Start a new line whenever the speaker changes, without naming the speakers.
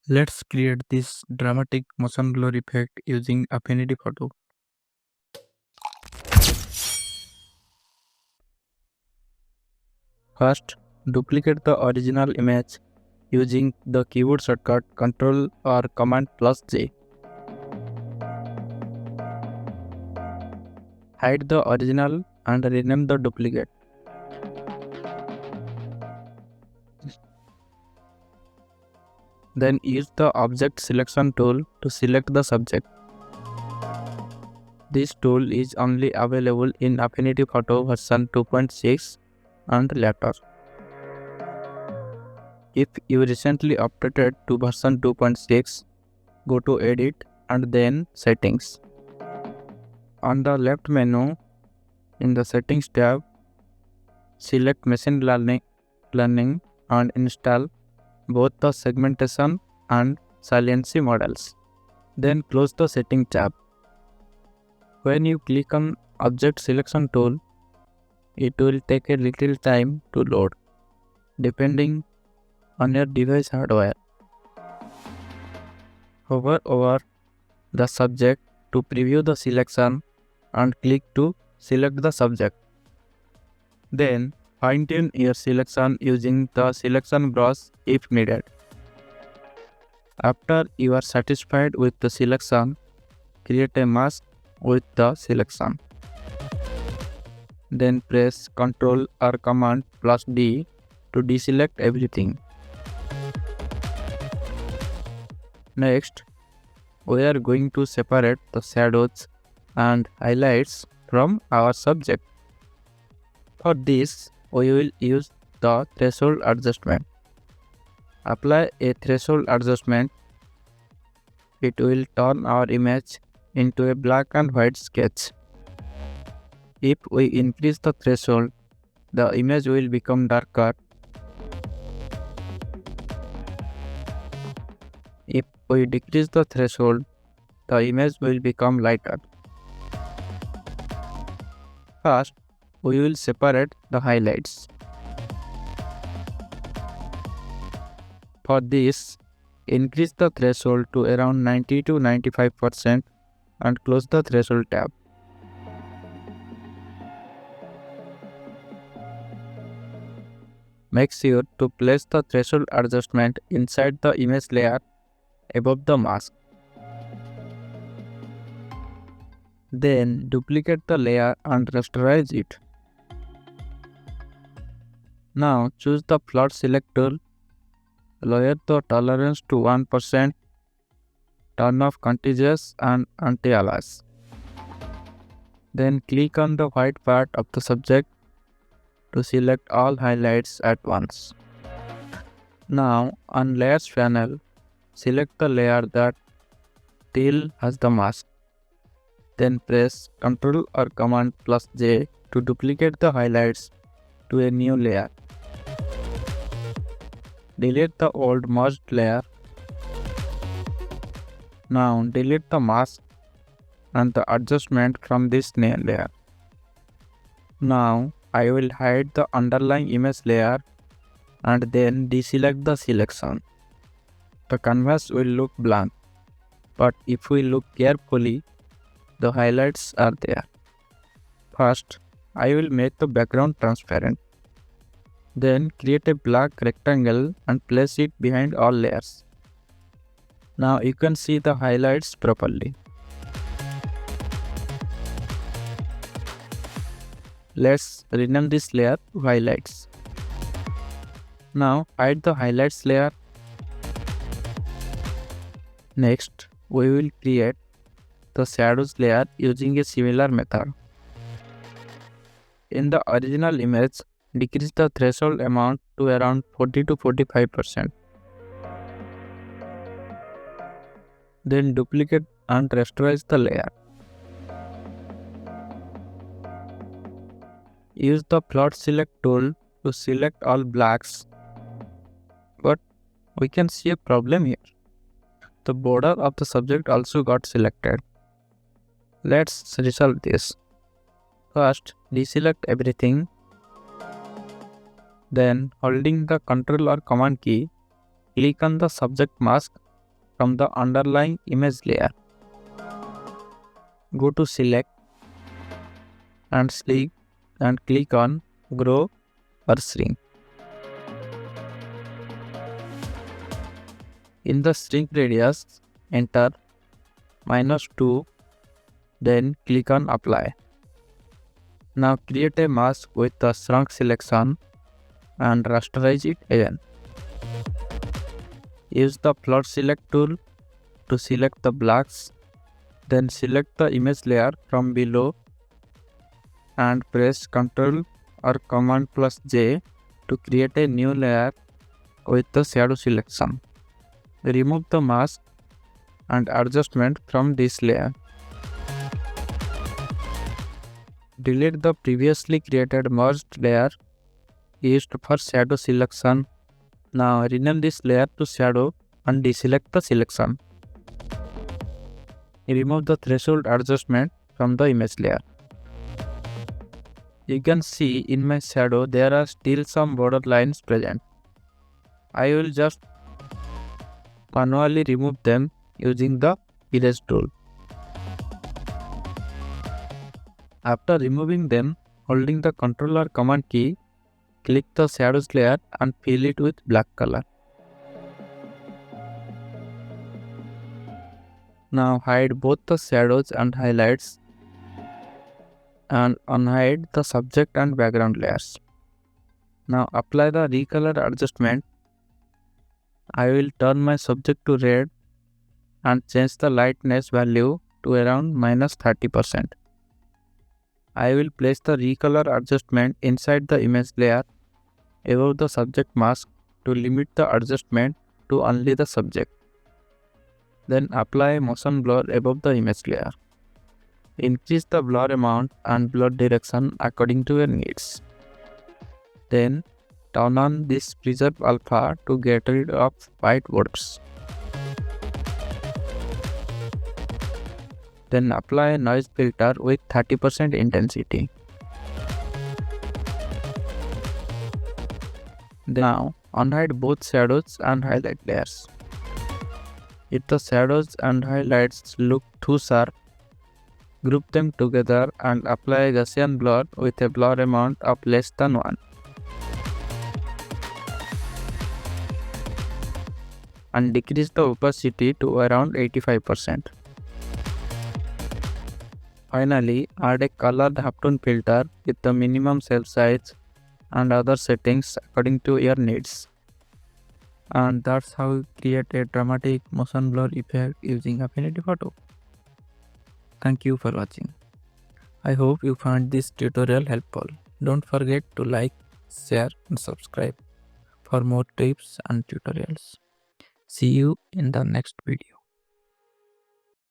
Let's create this dramatic motion blur effect using Affinity Photo. First, duplicate the original image using the keyboard shortcut Ctrl or Command plus J. Hide the original and rename the duplicate. Then use the object selection tool to select the subject. This tool is only available in Affinity Photo version 2.6 and later. If you recently updated to version 2.6, go to Edit and then Settings. On the left menu, in the Settings tab, select Machine Learning and install both the segmentation and saliency models. Then close the Setting tab. When you click on Object Selection tool, it will take a little time to load, depending on your device hardware. Hover over the subject to preview the selection and click to select the subject. Then fine-tune your selection using the selection brush if needed. After you are satisfied with the selection, create a mask with the selection. Then press Ctrl or Command plus D to deselect everything. Next, we are going to separate the shadows and highlights from our subject. For this, we will use the threshold adjustment. Apply a threshold adjustment. It will turn our image into a black and white sketch. If we increase the threshold, the image will become darker. If we decrease the threshold, the image will become lighter. First, we will separate the highlights. For this, increase the threshold to around 90 to 95% and close the threshold tab. Make sure to place the threshold adjustment inside the image layer above the mask. Then duplicate the layer and rasterize it. Now choose the float select tool, lower the tolerance to 1%, turn off contiguous and anti-alias. Then click on the white part of the subject to select all highlights at once. Now on Layers panel, select the layer that still has the mask. Then press Ctrl or Command plus J to duplicate the highlights to a new layer. Delete the old merged layer. Now delete the mask and the adjustment from this new layer. Now I will hide the underlying image layer and then deselect the selection. The canvas will look blank, but if we look carefully, the highlights are there. First, I will make the background transparent. Then create a black rectangle and place it behind all layers. Now you can see the highlights properly. Let's rename this layer to highlights. Now hide the highlights layer. Next, we will create the shadows layer using a similar method. In the original image, decrease the threshold amount to around 40 to 45%. Then duplicate and rasterize the layer. Use the float select tool to select all blacks. But we can see a problem here. The border of the subject also got selected. Let's resolve this. First, deselect everything. Then, holding the Ctrl or Command key, click on the subject mask from the underlying image layer. Go to select and select and click on grow or shrink. In the shrink radius, enter -2, then click on apply. Now create a mask with the shrunk selection and rasterize it again. Use the float select tool to select the blacks, then select the image layer from below and press Ctrl or Command plus J to create a new layer with the shadow selection. Remove the mask and adjustment from this layer. Delete the previously created merged layer used for shadow selection. Now rename this layer to shadow and deselect the selection. Remove the threshold adjustment from the image layer. You can see in my shadow there are still some border lines present. I will just manually remove them using the erase tool. After removing them, holding the Ctrl or Command key, click the shadows layer and fill it with black color. Now hide both the shadows and highlights and unhide the subject and background layers. Now apply the recolor adjustment. I will turn my subject to red and change the lightness value to around -30%. I will place the recolor adjustment inside the image layer above the subject mask to limit the adjustment to only the subject. Then apply motion blur above the image layer. Increase the blur amount and blur direction according to your needs. Then turn on this preserve alpha to get rid of white borders. Then apply a noise filter with 30% intensity. Now unhide both shadows and highlight layers. If the shadows and highlights look too sharp, group them together and apply a Gaussian blur with a blur amount of less than 1. And decrease the opacity to around 85%. Finally, add a colored halftone filter with the minimum cell size and other settings according to your needs. And that's how you create a dramatic motion blur effect using Affinity Photo. Thank you for watching. I hope you found this tutorial helpful. Don't forget to like, share and subscribe for more tips and tutorials. See you in the next video.